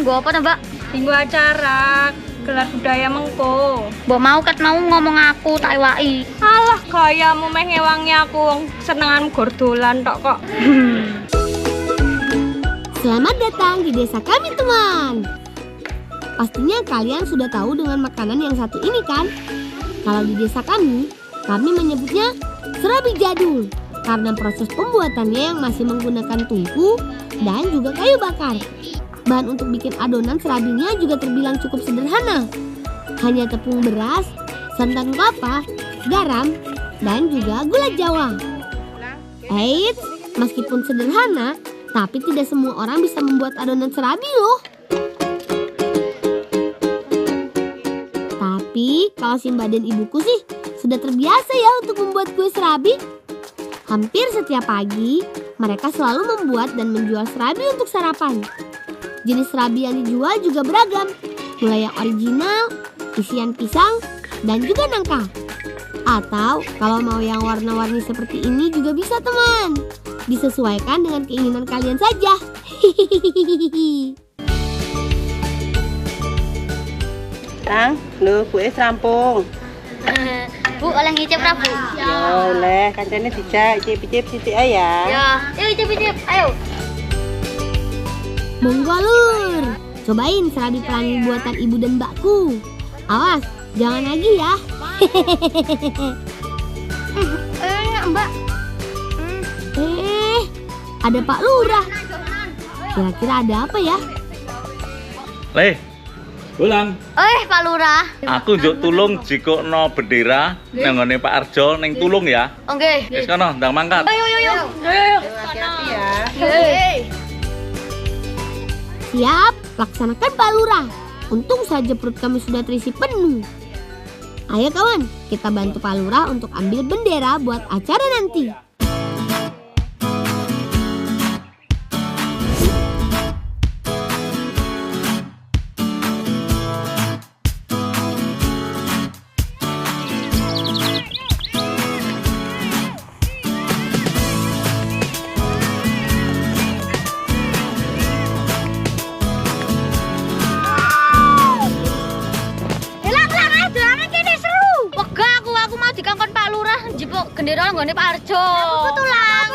nggo apa to, Mbak? Minggu acara gelar budaya mengko. Mbok mau ket mau ngomong aku tak iwaki. Alah gayamu meh ngewangi aku wong senengan gordolan tok kok. Selamat datang di desa kami, teman. Pastinya kalian sudah tahu dengan makanan yang satu ini kan? Kalau di desa kami menyebutnya serabi jadul karena proses pembuatannya yang masih menggunakan tungku dan juga kayu bakar. Bahan untuk bikin adonan serabinya juga terbilang cukup sederhana. Hanya tepung beras, santan kelapa, garam, dan juga gula Jawa. Eits, meskipun sederhana, tapi tidak semua orang bisa membuat adonan serabi loh. Tapi kalau Simba dan ibuku sih sudah terbiasa ya untuk membuat kue serabi. Hampir setiap pagi, mereka selalu membuat dan menjual serabi untuk sarapan. Jenis serabi yang dijual juga beragam, mulai yang original, isian pisang, dan juga nangka. Atau kalau mau yang warna-warni seperti ini juga bisa, teman. Disesuaikan dengan keinginan kalian saja. Tang, lho kue rampung. Bu, oleh ngicip ra, Bu? Ya oleh, kancane dijak icip-icip sithik ae ya. Ya, yuk icip-icip, ayo. Monggo lur, cobain serabi pelangi buatan ibu dan mbakku. Awas, jangan lagi ya. Mbak. Ada Pak Lurah. Kira-kira ada apa ya? Leh, ulang. Pak Lurah. Aku njuk tulung jikokno bendera nang ngone Pak Arjo ning tulung ya. Nggih. Wis kono, ndang mangkat. Ayo. Hati-hati ya. Siap, laksanakan Pak Lurah. Untung saja perut kami sudah terisi penuh. Ayo kawan, kita bantu Pak Lurah untuk ambil bendera buat acara nanti. Gendera nggone Pak Arjo. Aku tulang.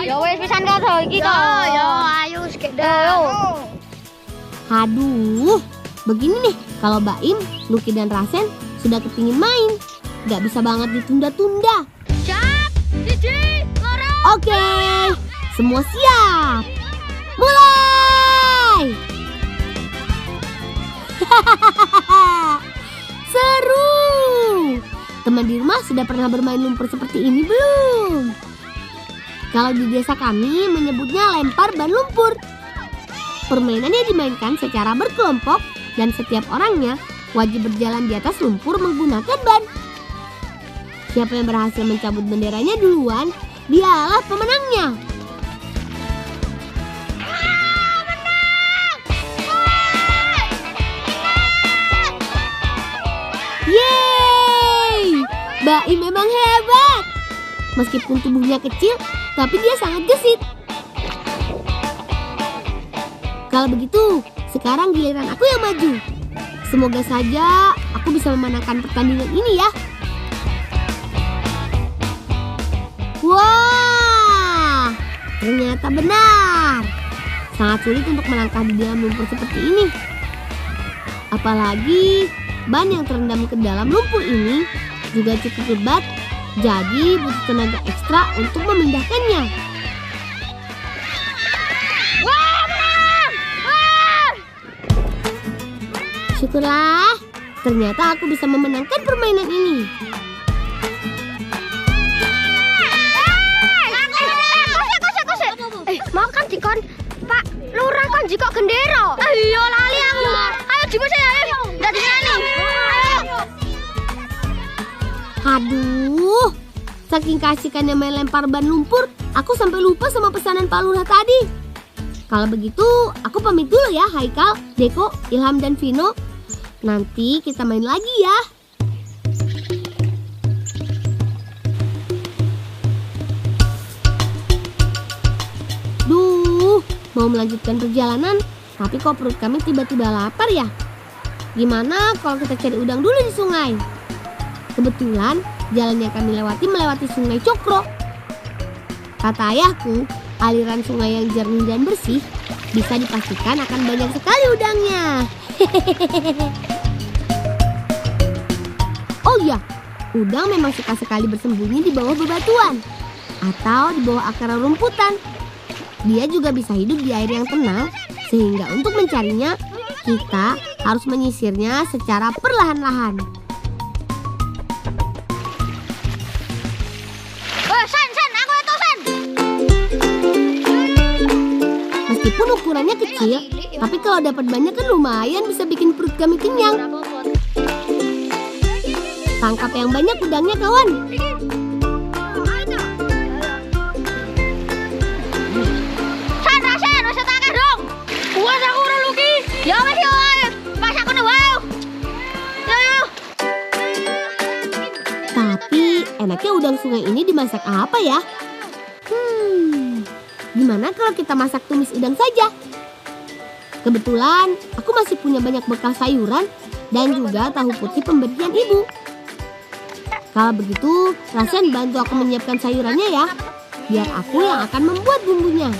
Ya wis pisan karo iki kok. Ya ayo sik Aduh, begini nih kalau Baim, Luki dan Rasen sudah kepingin main. Gak bisa banget ditunda-tunda. Siap, siji, loro. Oke, semua siap. Mulai. Seru. Teman di rumah sudah pernah bermain lumpur seperti ini belum? Kalau di desa kami menyebutnya lempar ban lumpur. Permainannya dimainkan secara berkelompok dan setiap orangnya wajib berjalan di atas lumpur menggunakan ban. Siapa yang berhasil mencabut benderanya duluan, dialah pemenangnya. Baim memang hebat. Meskipun tubuhnya kecil, tapi dia sangat gesit. Kalau begitu, sekarang giliran aku yang maju. Semoga saja aku bisa memenangkan pertandingan ini ya. Wah, ternyata benar. Sangat sulit untuk melangkah di dalam lumpur seperti ini. Apalagi ban yang terendam ke dalam lumpur ini juga cukup lebat, jadi butuh tenaga ekstra untuk memindahkannya. Wah, menang! Wah! Syukurlah, ternyata aku bisa memenangkan permainan ini. Mau kan dikon Pak Lurah kan jikok gendera. Iya lali aku. Ayo jipus ya, ayo. Dadi nani. Ayo. Aduh, saking kasihkannya main lempar ban lumpur, aku sampai lupa sama pesanan Pak Lurah tadi. Kalau begitu, aku pamit dulu ya Haikal, Deko, Ilham, dan Vino. Nanti kita main lagi ya. Duh, mau melanjutkan perjalanan, Tapi kok perut kami tiba-tiba lapar ya? Gimana kalau kita cari udang dulu di sungai? Kebetulan jalan yang kami lewati melewati sungai Cokro. Kata ayahku, aliran sungai yang jernih dan bersih bisa dipastikan akan banyak sekali udangnya. Oh iya, udang memang suka sekali bersembunyi di bawah bebatuan atau di bawah akar rumputan. Dia juga bisa hidup di air yang tenang, sehingga untuk mencarinya kita harus menyisirnya secara perlahan-lahan. Sen, aku itu Sen. Meskipun ukurannya kecil, tapi kalau dapat banyak kan lumayan bisa bikin perut kami kenyang. Tangkap yang banyak udangnya kawan. Sen, wis tak dong. Kuat aku ora luki. Ya wis yo. Pas aku wae. Yo. Tapi enaknya udang sungai ini dimasak apa ya? Gimana kalau kita masak tumis udang saja? Kebetulan aku masih punya banyak bekal sayuran dan juga tahu putih pemberian ibu. Kalau begitu, Rasen bantu aku menyiapkan sayurannya ya. Biar aku yang akan membuat bumbunya.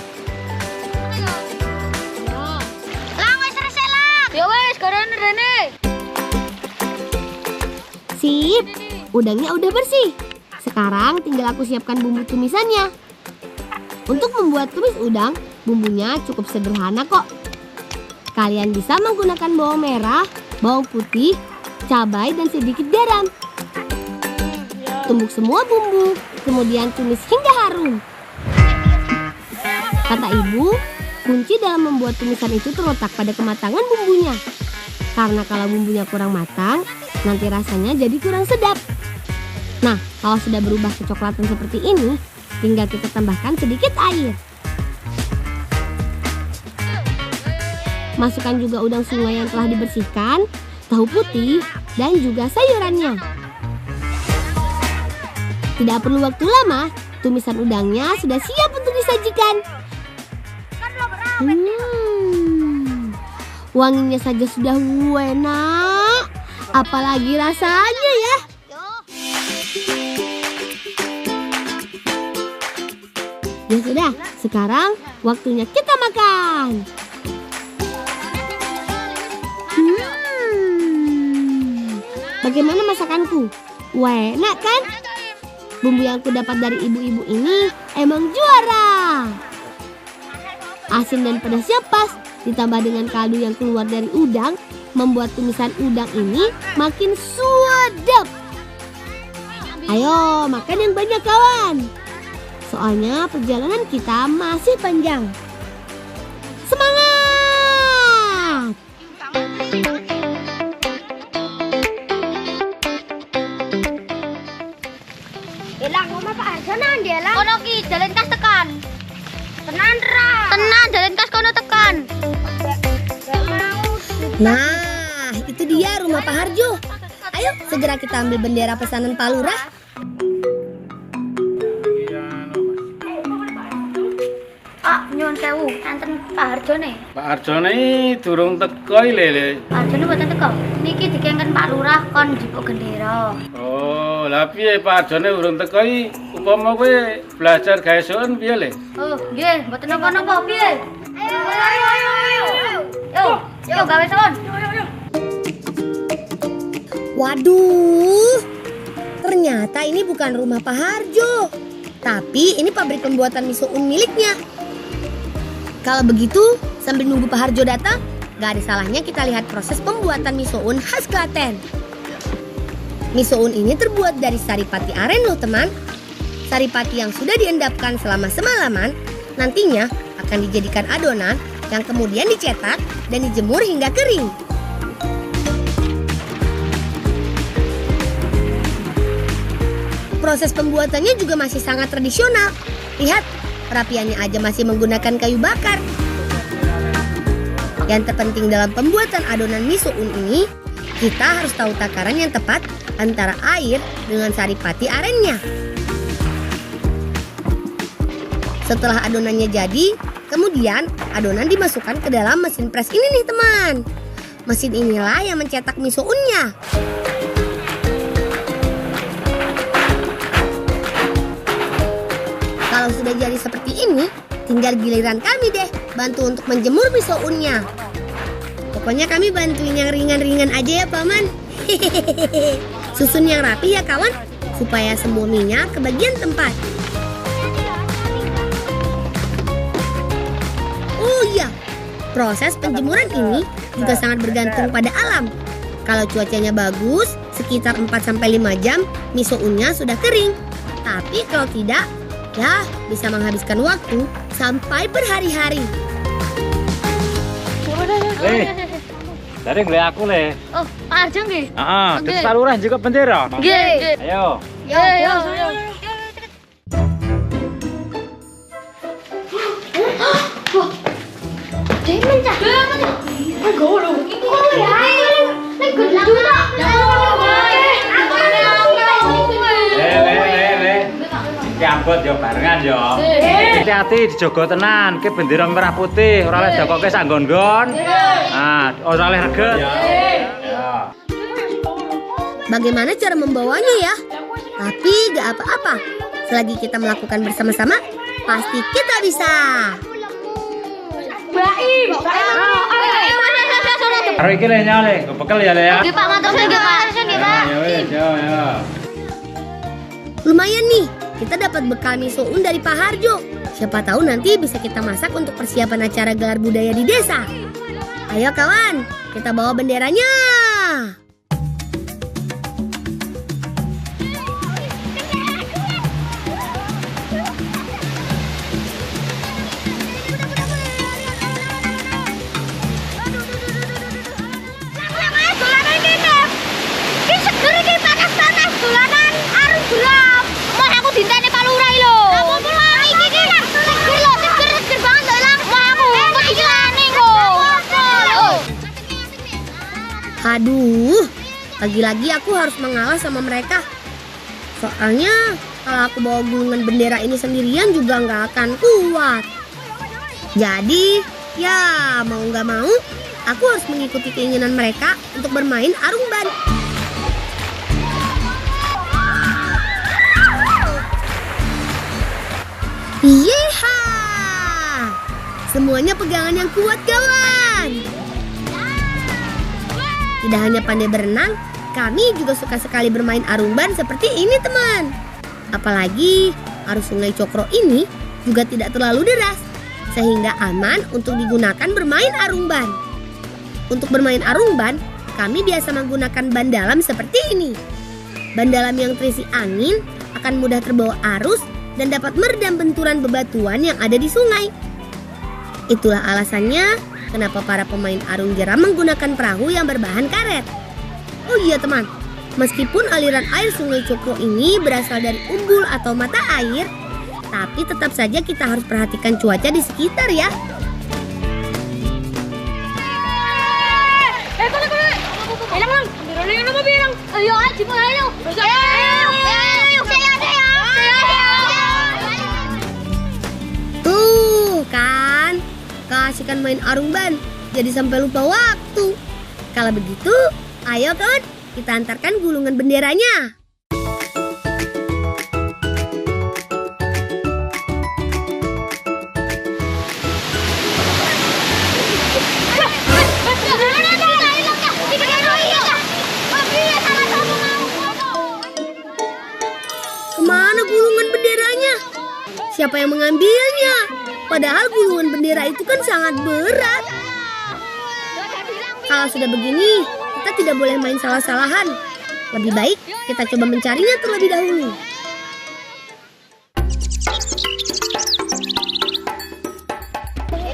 Lah wis reselak. Ya wis, karene rene. Sip, udangnya udah bersih. Sekarang tinggal aku siapkan bumbu tumisannya. Untuk membuat tumis udang, bumbunya cukup sederhana kok. Kalian bisa menggunakan bawang merah, bawang putih, cabai, dan sedikit garam. Tumbuk semua bumbu, kemudian tumis hingga harum. Kata ibu, kunci dalam membuat tumisan itu terletak pada kematangan bumbunya. Karena kalau bumbunya kurang matang, nanti rasanya jadi kurang sedap. Nah, kalau sudah berubah kecoklatan seperti ini, tinggal kita tambahkan sedikit air. Masukkan juga udang sungai yang telah dibersihkan, tahu putih, dan juga sayurannya. Tidak perlu waktu lama, tumisan udangnya sudah siap untuk disajikan. Wanginya saja sudah enak, apalagi rasanya ya. Ya sudah, sekarang waktunya kita makan. Bagaimana masakanku? Enak kan? Bumbu yang aku dapat dari ibu-ibu ini emang juara. Asin dan pedasnya pas, ditambah dengan kaldu yang keluar dari udang, membuat tumisan udang ini makin sedap. Ayo makan yang banyak kawan. Soalnya perjalanan kita masih panjang. Semangat! Elang rumah Pak Arjo nanti elang. Kono ki jalan kas tekan. Tenan ra. Tenan jalan kas kono tekan. Nah, itu dia rumah Pak Harjo. Ayo segera kita ambil bendera pesanan Pak Lurah. Pak, nyuwun sewu, enten Pak Harjo nih. Pak Arjone durung teko lele. Pak Harjo nih boten teko. Niki dikengken Pak Lurah kon njupuk gendera. Oh, lah piye Pak Arjone urung teko iki? Upama kowe belajar gawe sowan piye le? Oh, nggih, mboten napa-napa piye? Ayo. Yo gawe son. Waduh, ternyata ini bukan rumah Pak Harjo, tapi ini pabrik pembuatan misoun miliknya. Kalau begitu, sambil nunggu Pak Harjo datang, gak ada salahnya kita lihat proses pembuatan misoun khas Klaten. Misoun ini terbuat dari saripati aren loh teman. Saripati yang sudah diendapkan selama semalaman, nantinya akan dijadikan adonan yang kemudian dicetak dan dijemur hingga kering. Proses pembuatannya juga masih sangat tradisional. Lihat, perapiannya aja masih menggunakan kayu bakar. Yang terpenting dalam pembuatan adonan misoun ini, kita harus tahu takaran yang tepat antara air dengan saripati arennya. Setelah adonannya jadi, kemudian adonan dimasukkan ke dalam mesin pres ini nih teman. Mesin inilah yang mencetak miso unnya. Kalau sudah jadi seperti ini, tinggal giliran kami deh bantu untuk menjemur miso unnya. Pokoknya kami bantuin yang ringan-ringan aja ya paman. Hehehe. Susun yang rapi ya kawan, supaya semua minyak ke bagian tempat. Oh iya, proses penjemuran ini juga sangat bergantung pada alam. Kalau cuacanya bagus, sekitar 4-5 jam miso unnya sudah kering. Tapi kalau tidak, ya bisa menghabiskan waktu sampai berhari-hari. Dari beli aku le. Oh, Pak Arjo nggih. Heeh, kita saluran juga bendera. Nggih. Ayo. Yo. Demen cah. Enggak lho. Oh ya. Nek gedlang tok. Le. Diambut yo barengan yo. Hati-hati dijogo tenan, ki bendera merah putih, ora oleh dakoke sak nggon-nggon. Nah, ora oleh reget. Ya. Bagaimana cara membawanya ya? Tapi gak apa-apa. Selagi kita melakukan bersama-sama, pasti kita bisa. Baim. Karo iki le nyale, bekel ya le ya. Nggih Pak, matur nuwun nggih Pak. Ya wis, ya. Lumayan nih, kita dapat bekal miso un dari Pak Harjo. Siapa tahu nanti bisa kita masak untuk persiapan acara gelar budaya di desa. Ayo kawan, kita bawa benderanya. Aduh, lagi-lagi aku harus mengalah sama mereka. Soalnya kalau aku bawa gulungan bendera ini sendirian juga nggak akan kuat. Jadi, ya mau nggak mau, aku harus mengikuti keinginan mereka untuk bermain arungban. Yeha! Semuanya pegangan yang kuat kawan. Tidak hanya pandai berenang, kami juga suka sekali bermain arungban seperti ini teman. Apalagi arus sungai Cokro ini juga tidak terlalu deras, sehingga aman untuk digunakan bermain arungban. Untuk bermain arungban, kami biasa menggunakan ban dalam seperti ini. Ban dalam yang terisi angin akan mudah terbawa arus dan dapat meredam benturan bebatuan yang ada di sungai. Itulah alasannya kenapa para pemain arung jeram menggunakan perahu yang berbahan karet. Oh iya teman, meskipun aliran air sungai Cokro ini berasal dari umbul atau mata air, tapi tetap saja kita harus perhatikan cuaca di sekitar ya. Tuh kan, keasikan main arungban jadi sampai lupa waktu. Kalau begitu, ayo kawan, kita antarkan gulungan benderanya. Kemana gulungan benderanya? Siapa yang mengambilnya? Padahal gulungan bendera itu kan sangat berat. Kalau sudah begini, kita tidak boleh main salah-salahan. Lebih baik kita coba mencarinya terlebih dahulu.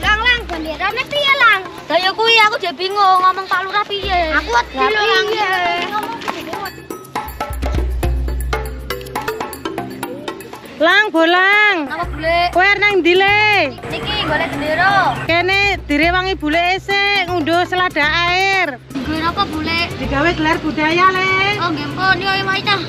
Lang, benderane piye, Lang? Lah ya kuwi aku jek bingung ngomong Pak Lurah piye. Aku wedi lho, Lang. Lang bolang. Apa bule? Kowe nang ndi le? Niki golek bendera. Kene direwangi bule esek ngunduh selada air. Nggo apa bule? Digawe gelar budaya le. Oh, nggih pun yo wae ta.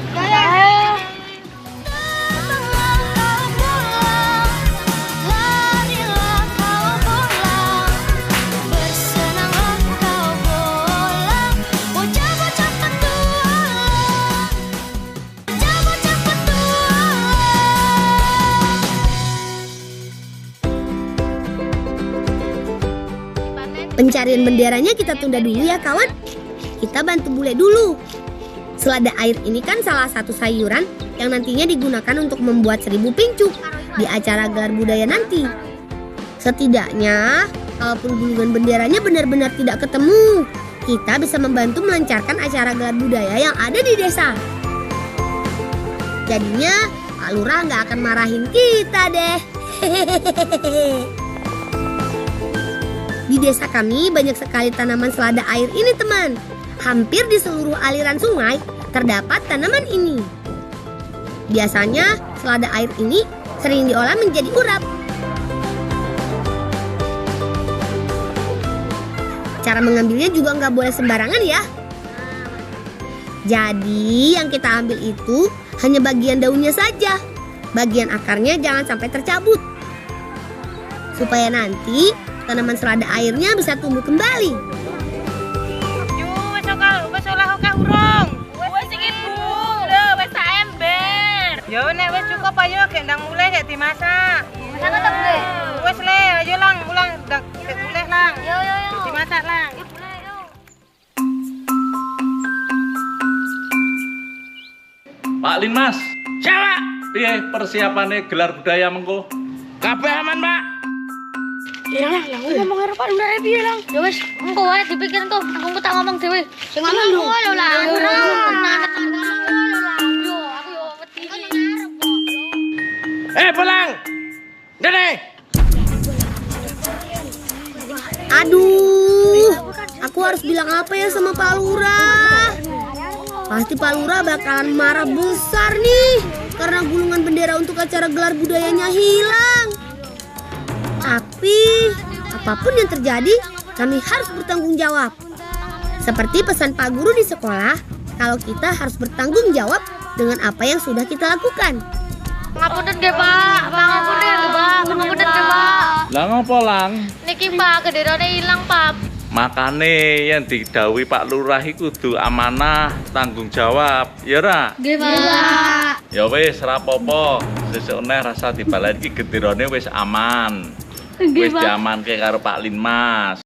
Pencarian benderanya kita tunda dulu ya kawan. Kita bantu bule dulu. Selada air ini kan salah satu sayuran yang nantinya digunakan untuk membuat 1000 pincuk di acara gelar budaya nanti. Setidaknya, kalaupun gulungan benderanya benar-benar tidak ketemu, kita bisa membantu melancarkan acara gelar budaya yang ada di desa. Jadinya, Pak Lurah nggak akan marahin kita deh. Di desa kami banyak sekali tanaman selada air ini teman. Hampir di seluruh aliran sungai terdapat tanaman ini. Biasanya selada air ini sering diolah menjadi urap. Cara mengambilnya juga nggak boleh sembarangan ya. Jadi yang kita ambil itu hanya bagian daunnya saja. Bagian akarnya jangan sampai tercabut. Supaya nanti tanaman selada airnya bisa tumbuh kembali. Wes olah oke urung. Wes iki Bu, lho wes tak ember. Ya nek wes cukup ayo gek ndang mulai gek dimasak. Masak apa bule? Wes le, ayo lang ulang ndang gek mulai lang. Yo. Dimasak lang. Pak Lin Mas. Siapa? Piye persiapannya gelar budaya mengko? Kabeh aman, Pak. Lah, ngomong karo Pak Lurah piye, Lang? Ya wis, engko wae dipikir engko, aku tak ngomong dhewe. Sing ngomong lho. Lho lah, yo aku yo wedi. Pulang. Dene. Aduh, aku harus bilang apa ya sama Pak Lurah? Pasti Pak Lurah bakalan marah besar nih karena gulungan bendera untuk acara gelar budayanya hilang. Tapi apapun yang terjadi, kami harus bertanggung jawab. Seperti pesan Pak Guru di sekolah, kalau kita harus bertanggung jawab dengan apa yang sudah kita lakukan. Ngapunten nggih, Pak. Pangapunten nggih, Pak. Pangapunten nggih, Pak. Lah ngopo lang? Niki Pak, genderane ilang, Pak. Makane yang didhawuhi Pak Lurah iku kudu amanah, tanggung jawab. Ya ora? Nggih, Pak. Ya wis ora apa-apa. Sesuk neh rasa dibalen iki genderane wis aman. Wis diamanke karo Pak Lin Mas.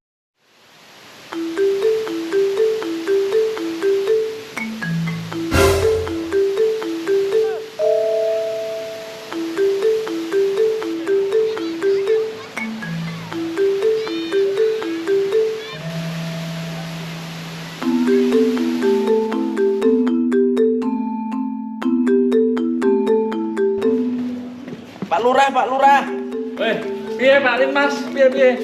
Pak Lurah. Weh, piye Pak Lin Mas? Piye?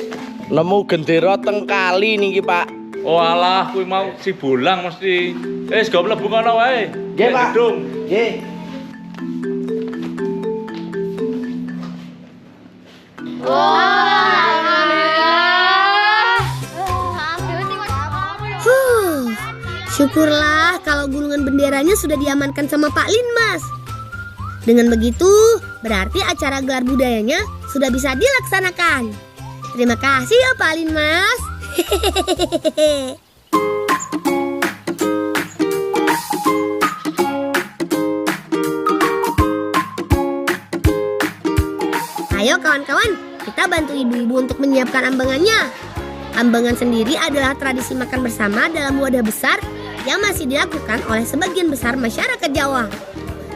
Nemu gendera teng kali niki, Pak. Oh alah, kuwi mau si bolang mesti. Wis go mlebu kono wae. Nggih, Pak. Gedung. Nggih. Syukurlah kalau gulungan benderanya sudah diamankan sama Pak Lin Mas. Dengan begitu, berarti acara gelar budayanya sudah bisa dilaksanakan. Terima kasih ya Pak Lin Mas. Ayo kawan-kawan, kita bantu ibu-ibu untuk menyiapkan ambengannya. Ambengan sendiri adalah tradisi makan bersama dalam wadah besar yang masih dilakukan oleh sebagian besar masyarakat Jawa.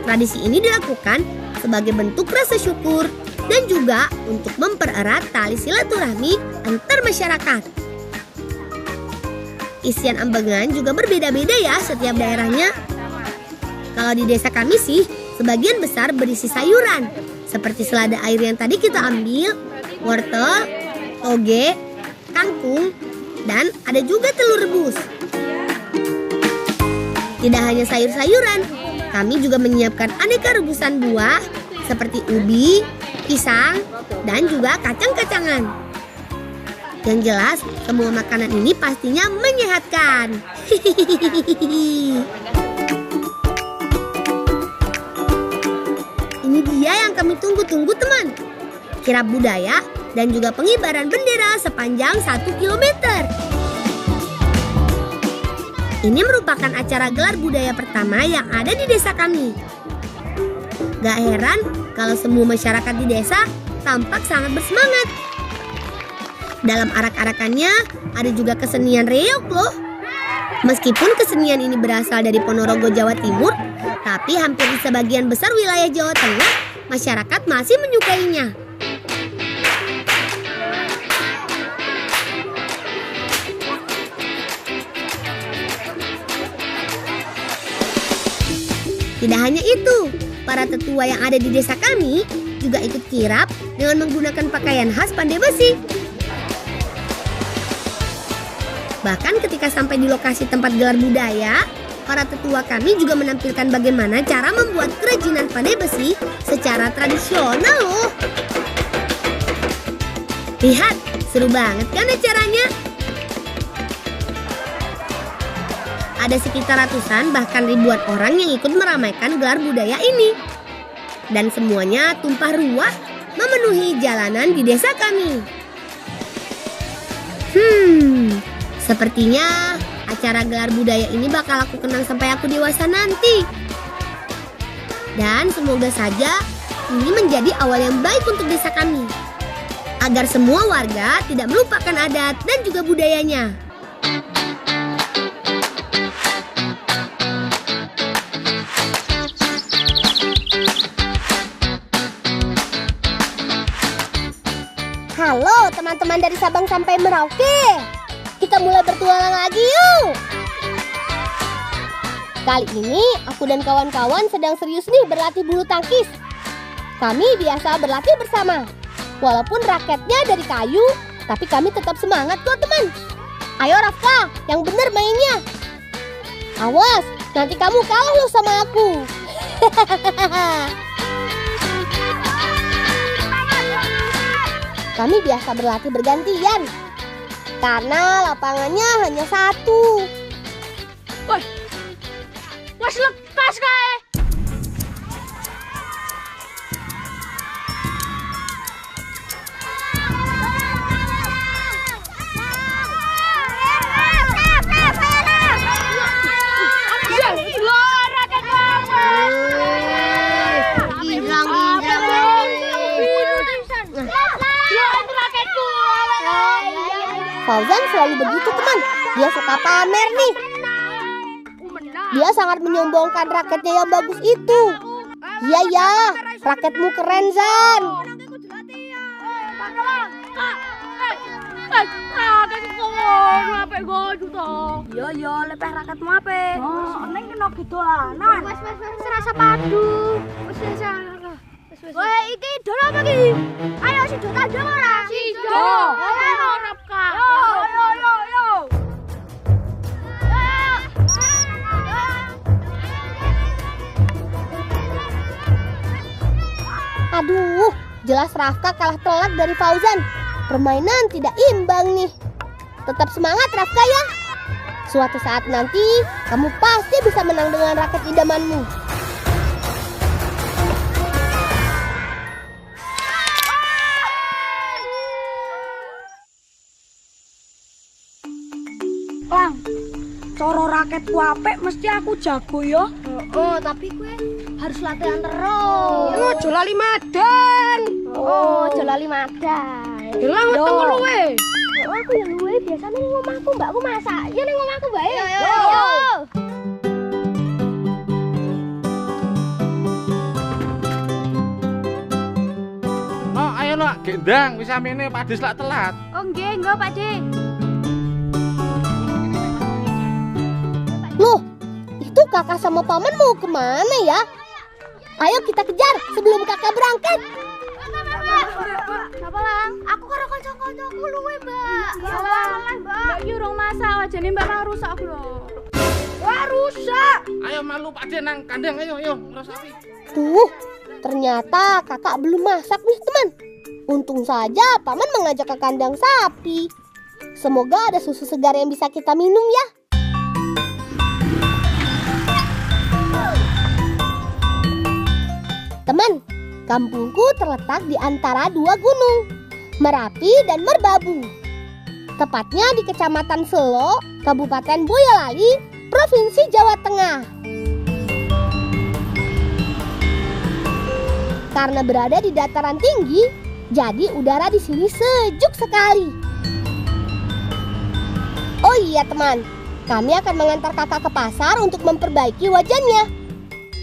Tradisi ini dilakukan sebagai bentuk rasa syukur dan juga untuk mempererat tali silaturahmi antar masyarakat. Isian ambengan juga berbeda-beda ya setiap daerahnya. Kalau di desa kami sih, sebagian besar berisi sayuran seperti selada air yang tadi kita ambil, wortel, toge, kangkung, dan ada juga telur rebus. Tidak hanya sayur-sayuran, kami juga menyiapkan aneka rebusan buah seperti ubi, pisang, dan juga kacang-kacangan. Yang jelas, semua makanan ini pastinya menyehatkan. Ini dia yang kami tunggu-tunggu teman. Kirap budaya dan juga pengibaran bendera sepanjang 1 kilometer. Ini merupakan acara gelar budaya pertama yang ada di desa kami. Gak heran kalau semua masyarakat di desa tampak sangat bersemangat. Dalam arak-arakannya ada juga kesenian reog loh. Meskipun kesenian ini berasal dari Ponorogo, Jawa Timur, tapi hampir di sebagian besar wilayah Jawa Tengah, masyarakat masih menyukainya. Tidak hanya itu, para tetua yang ada di desa kami juga ikut kirap dengan menggunakan pakaian khas Pandai Besi. Bahkan ketika sampai di lokasi tempat gelar budaya, para tetua kami juga menampilkan bagaimana cara membuat kerajinan pandai besi secara tradisional loh. Lihat, seru banget kan acaranya? Ada sekitar ratusan bahkan ribuan orang yang ikut meramaikan gelar budaya ini. Dan semuanya tumpah ruah memenuhi jalanan di desa kami. Sepertinya acara gelar budaya ini bakal aku kenang sampai aku dewasa nanti. Dan semoga saja ini menjadi awal yang baik untuk desa kami, agar semua warga tidak melupakan adat dan juga budayanya. Halo teman-teman dari Sabang sampai Merauke. Kita mulai bertualang lagi yuk. Kali ini aku dan kawan-kawan sedang serius nih berlatih bulu tangkis. Kami biasa berlatih bersama. Walaupun raketnya dari kayu, tapi kami tetap semangat kok teman. Ayo Rafka, yang bener mainnya. Awas, nanti kamu kalah loh sama aku. Kami biasa berlatih bergantian, karena lapangannya hanya satu. Wes lepas kae. Fauzan selalu begitu teman. Dia suka pamer nih. Dia sangat menyombongkan raketnya yang bagus itu. Iya ya, raketmu keren Zan. Yo lepeh raketmu ape? Neng kena gedolanan. Wes serasa padu. Wah, iki dol apa iki? Ayo si Jota dong ora? Si Jo. Ayo Rapka. Yo. Aduh, jelas Rafka kalah telak dari Fauzan. Permainan tidak imbang nih. Tetap semangat Rafka ya. Suatu saat nanti kamu pasti bisa menang dengan raket idamanmu. Lang, coro raketku apik mesti aku jago ya. Oh, tapi gue harus latihan terus. Ojo lali madan. Oh, jolali madan. Gelang wetengku luwe. Aku yang luwe biasanya ning omahku mbakku masak. Ya ning omahku bae. Yo. No, ayo no, gendang wis amene Pak Des lak telat. Oh nggih, Pak De. Loh, itu kakak sama paman mau kemana ya? Ayo kita kejar sebelum kakak berangkat. Apa Lang? Aku karo kanca-kancaku luwe, Mbak. Ya Mbak. Mbak iki urung masak, wajane Mbak malah rusak aku lho. Wah, rusak. Ayo malu Pak De nang kandang ayo ngrasapi. Tuh, ternyata kakak belum masak nih teman. Untung saja paman mengajak ke kandang sapi. Semoga ada susu segar yang bisa kita minum ya. Teman, kampungku terletak di antara dua gunung, Merapi dan Merbabu. Tepatnya di Kecamatan Selo, Kabupaten Boyolali, Provinsi Jawa Tengah. Karena berada di dataran tinggi, jadi udara di sini sejuk sekali. Oh iya teman, kami akan mengantar kakak ke pasar untuk memperbaiki wajannya.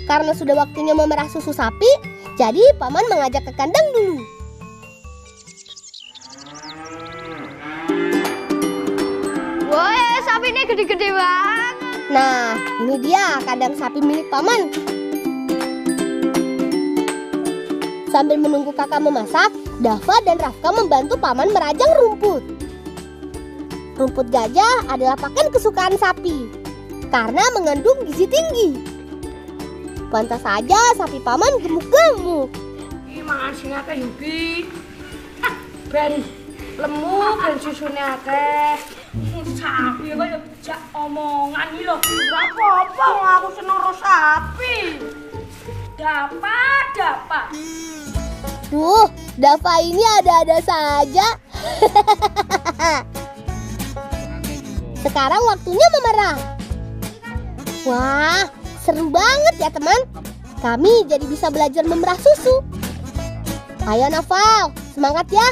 Karena sudah waktunya memerah susu sapi, jadi paman mengajak ke kandang dulu. Woi, sapi ini gede-gede banget. Nah, ini dia kandang sapi milik paman. Sambil menunggu kakak memasak, Dava dan Rafka membantu paman merajang rumput. Rumput gajah adalah pakan kesukaan sapi karena mengandung gizi tinggi. Pantas saja sapi paman gemuk-gemuk. Mangan sing akeh Yuki. Ben lemu ben susune akeh. Sapi kaya jak omongan iki lho. Ora apa-apa aku seneng ro sapi. Dapat. Duh, Dava ini ada-ada saja. Sekarang waktunya memerah. Wah, seru banget ya teman. Kami jadi bisa belajar memerah susu. Ayo Naval, semangat ya.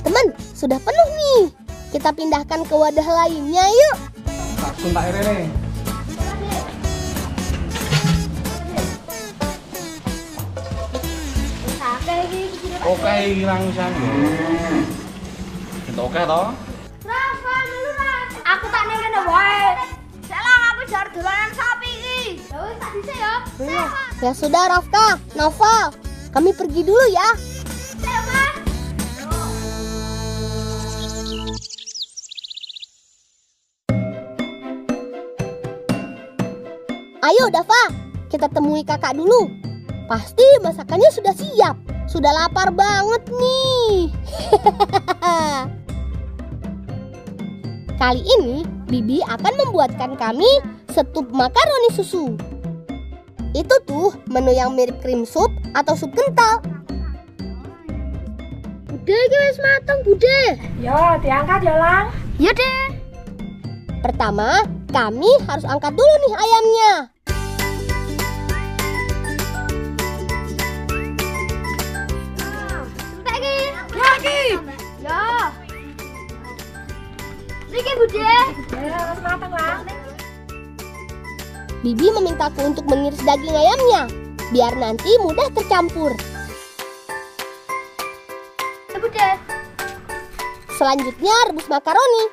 Teman, sudah penuh nih. Kita pindahkan ke wadah lainnya yuk. Langsung tak ini. Oke, hilang sana. Oke toh? Rafa dulu lah. Aku tak ning kene wae. Salah aku jar dolanan sapi iki. Ya wis tak dhisik ya. Ya sudah Rafka, Naval, kami pergi dulu ya. Ayo Dava, kita temui kakak dulu. Pasti masakannya sudah siap. Sudah lapar banget nih. Kali ini Bibi akan membuatkan kami setup makaroni susu. Itu tuh menu yang mirip krim sup atau sup kental. Bude iki wis mateng, Bude. Ya, diangkat ya, Lang. Ya deh. Pertama, kami harus angkat dulu nih ayamnya. Ya. Niki Bude. Ya, wis mateng, Lang. Bibi memintaku untuk mengiris daging ayamnya, biar nanti mudah tercampur. Bude. Selanjutnya rebus makaroni.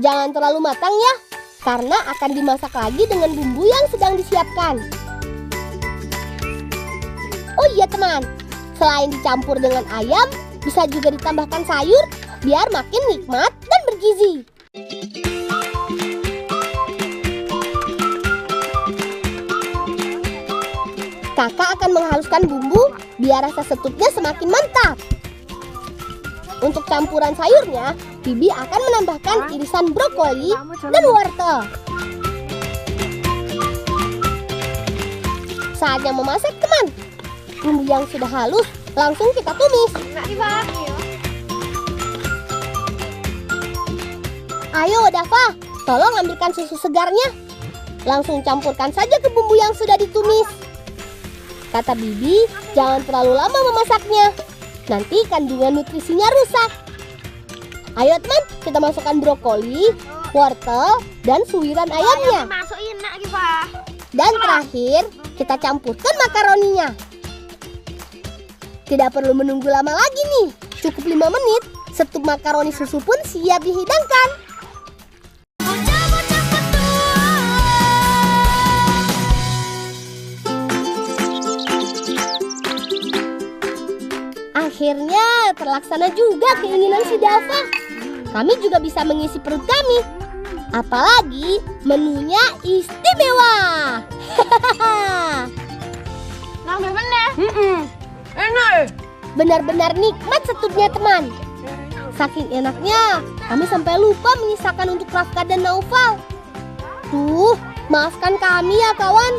Jangan terlalu matang ya, karena akan dimasak lagi dengan bumbu yang sedang disiapkan. Oh iya teman, selain dicampur dengan ayam, bisa juga ditambahkan sayur biar makin nikmat dan bergizi. Kakak akan menghaluskan bumbu biar rasa setupnya semakin mantap. Untuk campuran sayurnya, Bibi akan menambahkan irisan brokoli dan wortel. Saatnya memasak teman. Bumbu yang sudah halus langsung kita tumis. Ayo Dava, tolong ambilkan susu segarnya. Langsung campurkan saja ke bumbu yang sudah ditumis. Kata Bibi, jangan terlalu lama memasaknya. Nanti kandungan nutrisinya rusak. Ayo teman, kita masukkan brokoli, wortel, dan suiran ayamnya. Masukin nak iki, Pak. Dan terakhir, kita campurkan makaroninya. Tidak perlu menunggu lama lagi nih. Cukup 5 menit, setup makaroni susu pun siap dihidangkan. Akhirnya terlaksana juga keinginan si Dava. Kami juga bisa mengisi perut kami. Apalagi menunya istimewa. Nambah meneh. Enak. Benar-benar nikmat setupnya teman. Saking enaknya, kami sampai lupa menyisakan untuk Rafka dan Naufal. Tuh, maafkan kami ya kawan.